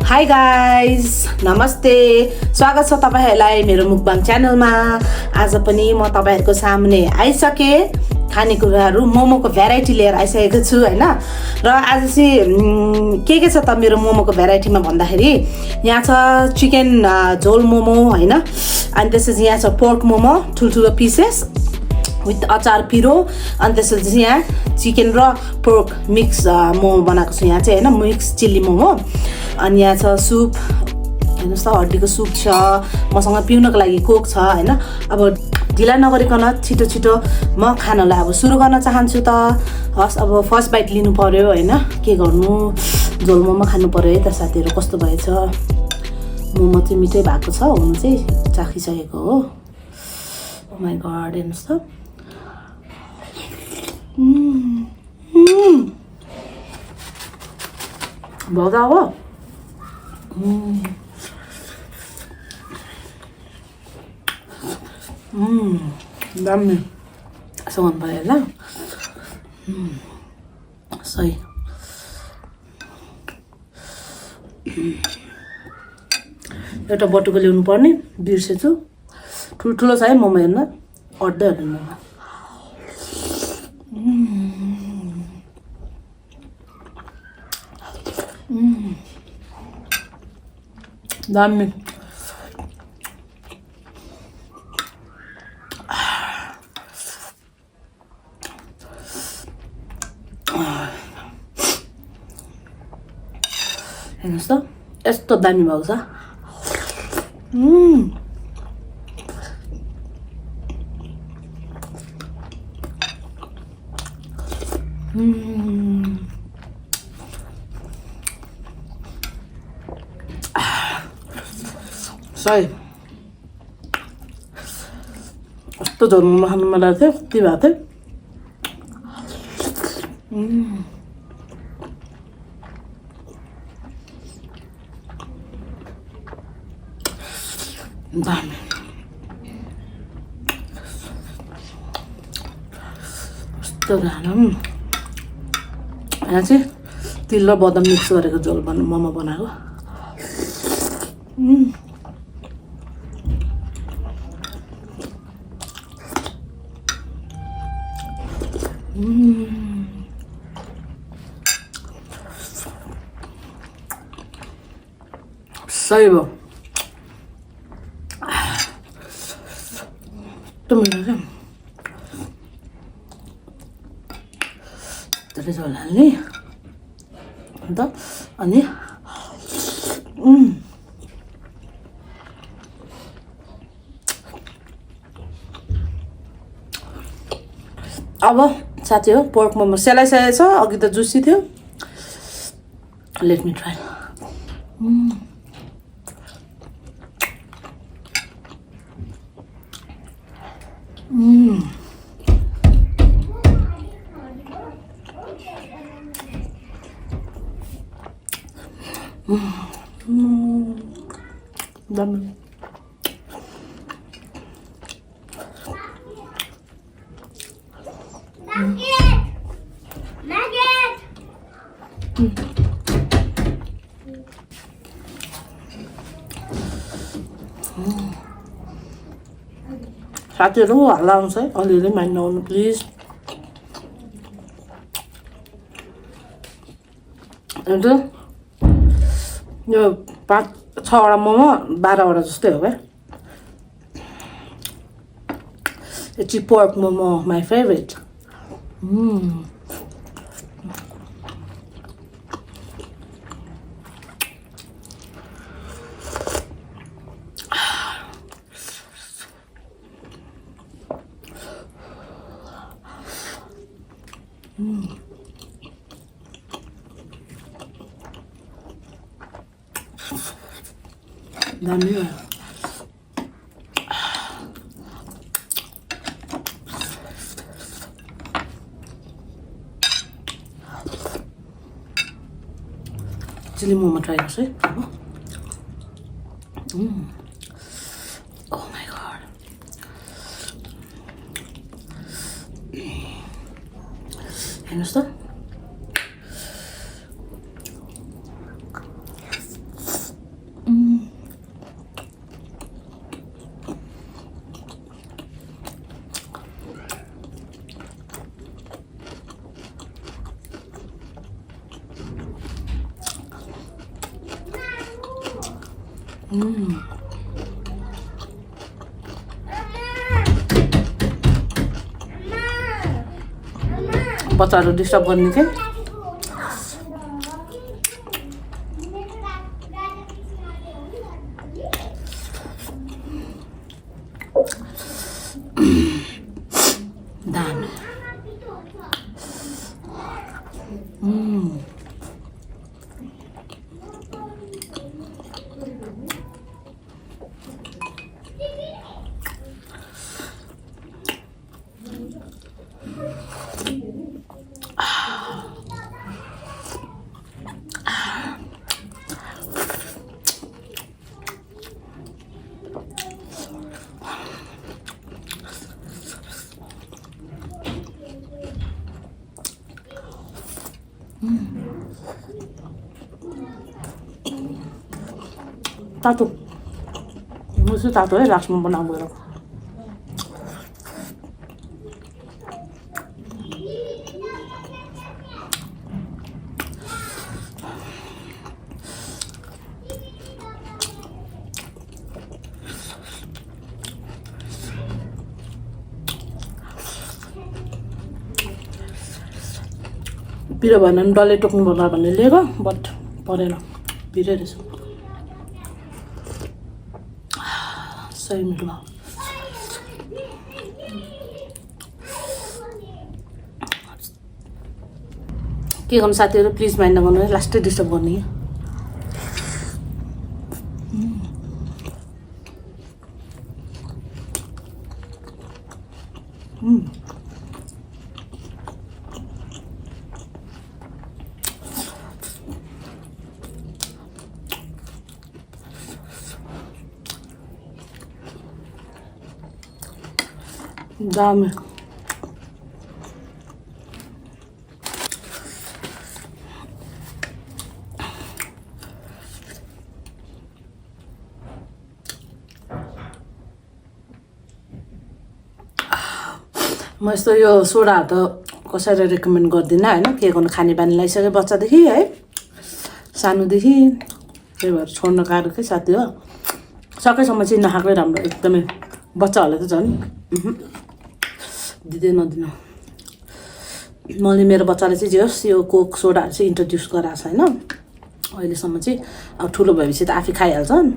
Hi guys नमस्ते स्वागत छ तपाईहरुलाई मेरो मुकबाङ च्यानलमा। आज पनि म तपाईहरुको सामने आइसके खानेकुराहरु मोमोको भेराइटी लिएर आइसकेको छु हैन। र आज चाहिँ के छ त मेरो मोमोको भेराइटीमा भन्दाखेरि यहाँ छ चिकन झोल मोमो हैन, अनि त्यसपछि यहाँ छ पोर्क मोमो ठुलठुलो पिसेस विथ अचार पिरो, अनि त्यसपछि यहाँ चिकन र पोर्क मिक्स मोमो बनाएको छु यहाँ चाहिँ हैन, मिक्स चिल्ली मोमो। अनि यहाँ छ सुप हेर्नुस् त, हड्डीको सुप छ, मसँग पिउनको लागि कोक छ हैन। अब ढिला नगरिकन छिटो छिटो म खानालाई अब सुरु गर्न चाहन्छु त। हस् अब फर्स्ट बाइट लिनु पर्यो हैन, के गर्नु, झोल मोमो खानु पर्यो है त साथीहरु। कस्तो भएछ मोमो चाहिँ मिठै भएको छ, हुनु चाहिँ चाखिसकेको हो। ओ माय गॉड हेर्नुस् त, भगा हो। दामी सँग भयो ल, सही। एउटा बटुको ल्याउनु पर्ने बिर्सेछु, ठुल्ठुलो छ है मोमो, हेर्न अड्दै हेर्नु मोमो। दामी हेर्नुहोस् त, यस्तो दामी भएको छ। सही कस्तो झोल मोमो खानु मन लागेको थियो, त्यही भएको थियो। दामी कस्तो राम्रो। यहाँ चाहिँ तिल र बदाम मिक्स गरेको झोल मोमो बनाएको। सही भयो, धेरै झोल हाल्ने अन्त अनि अब साथी हो पोर्क मोमो सेलाइसकेको छ, अघि त जुसी थियो। Let me try. Daमी साथीहरु हल्ला आउँछ है, अलिअलि मान्न नआउनु प्लिज। अन्त यो 5-6 वटा मोमो 12 वटा जस्तै हो क्या। It's pork momo, my favorite. दामी भयो। चिल्ली मोमो ट्राई गर्छु है अब। Oh my god, हेर्नुहोस् त बच्चाहरू डिस्टर्ब गर्ने के दामी तातो मुसु तातो है लास्टमा बनाउनु गएर पिरो भएन भने डल्लै टोक्नु पर्ला भन्ने लिएको बट परेन पिरै रहेछ सही मिठो के गर्नु साथीहरू प्लिज माइन्ड नगर्नु है लास्टै डिस्टर्ब गर्ने दामी म यस्तो यो सोडाहरू त कसैलाई रेकमेन्ड गर्दिनँ होइन के गर्नु खाने बानी लगाइसकेँ बच्चादेखि है सानोदेखि त्यही भएर छोड्न गाह्रो के साथी हो सकेसम्म चाहिँ नखाएकै राम्रो एकदमै बच्चाहरूलाई त झन् दिँदै नदिनु मैले मेरो बच्चाले चाहिँ जे होस् यो कोक सोडाहरू चाहिँ इन्ट्रोड्युस गराएको छ होइन अहिलेसम्म चाहिँ अब ठुलो भएपछि त आफै खाइहाल्छन्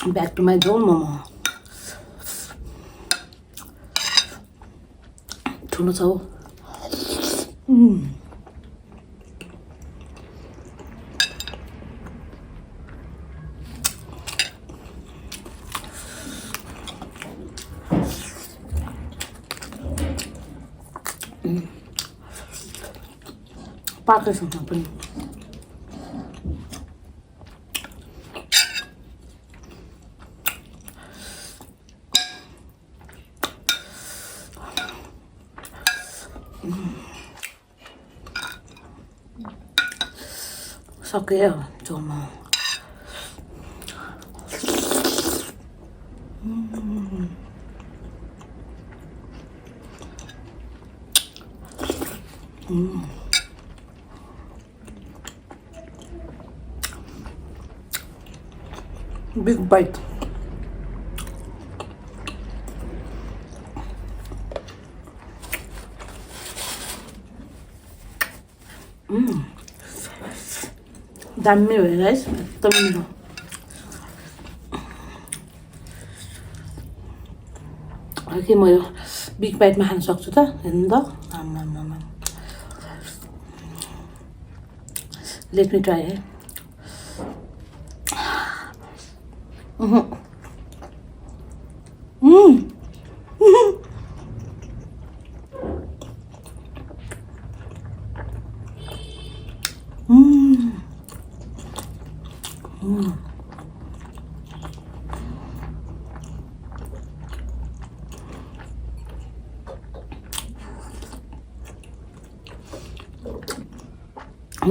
Back to my Jhol momo. ठुलो छ हो पाकेसँग पनि सक्यो झोलमा big bite. दामी भयो गाइस एकदम मिठो के म यो बिग बाइटमा खान सक्छु त हेर्नु त लेट मी ट्राई है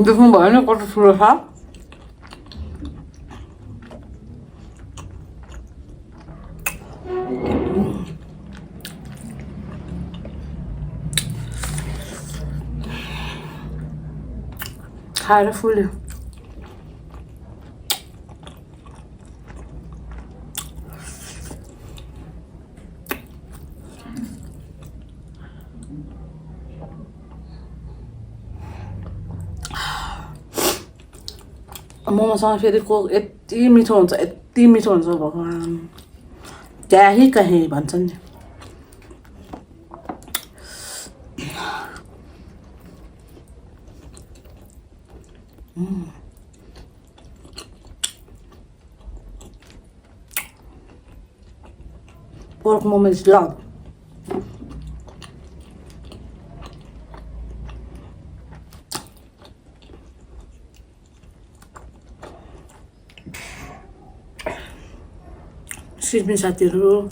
देख्नु भयो नि कस्तो ठुलो छ। खाएर फुल्यो। मोमोसँग फेरि कोक यति मिठो हुन्छ, यति मिठो हुन्छ भगवान्, त्यही कहीँ भन्छन् नि। Pork momo is love. Excuse me, साथीहरु।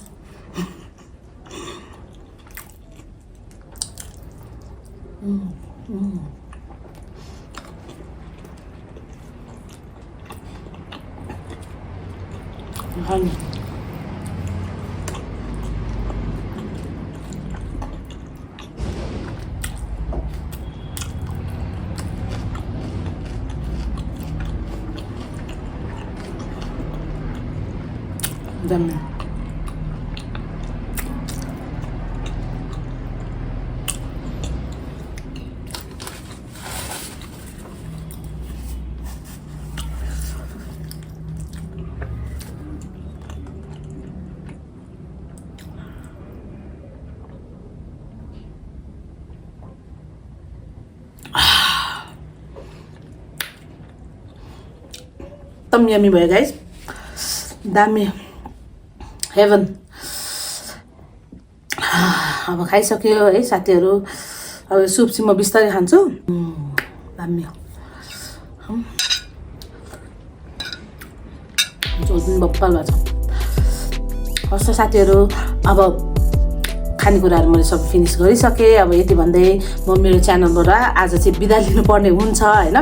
Dame. एकदम यम्मी भयो गाइस, दामी, हेभन। अब खाइसक्यो है साथीहरु। अब सुप चाहिँ म बिस्तारै खान्छु। दामी झोल पनि बप्पल भएको छ। हस् साथीहरु, अब खानेकुराहरू मैले सब फिनिस गरिसकेँ। अब यति भन्दै म मेरो च्यानलबाट आज चाहिँ बिदा लिनुपर्ने हुन्छ हैन।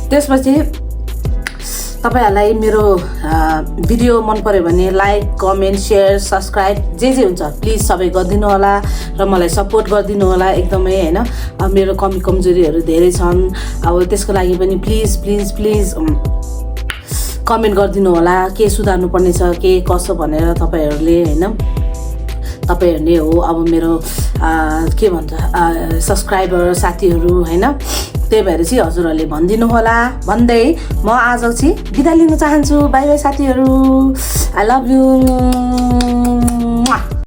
त्यसपछि तपाईहरुलाई मेरो भिडियो मन पर्यो भने लाइक, कमेन्ट, शेयर, सब्स्क्राइब जे हुन्छ प्लिज सबै गरिदिनु होला र मलाई सपोर्ट गरिदिनु होला एकदमै हैन। अब मेरो कमी कमजोरीहरू धेरै छन्। अब त्यसको लागि पनि प्लिज प्लिज प्लिज कमेन्ट गरिदिनु होला, के सुधार्नु पर्ने छ, के कसो भनेर तपाईहरुले हैन। तपाईहरु नै हो अब मेरो के भन्छ सब्स्क्राइबर साथीहरु हैन। त्यही भएर चाहिँ हजुरहरूले भनिदिनु होला भन्दै म आज चाहिँ बिदा लिन चाहन्छु। बाइ बाइ साथीहरु, आई लभ यू।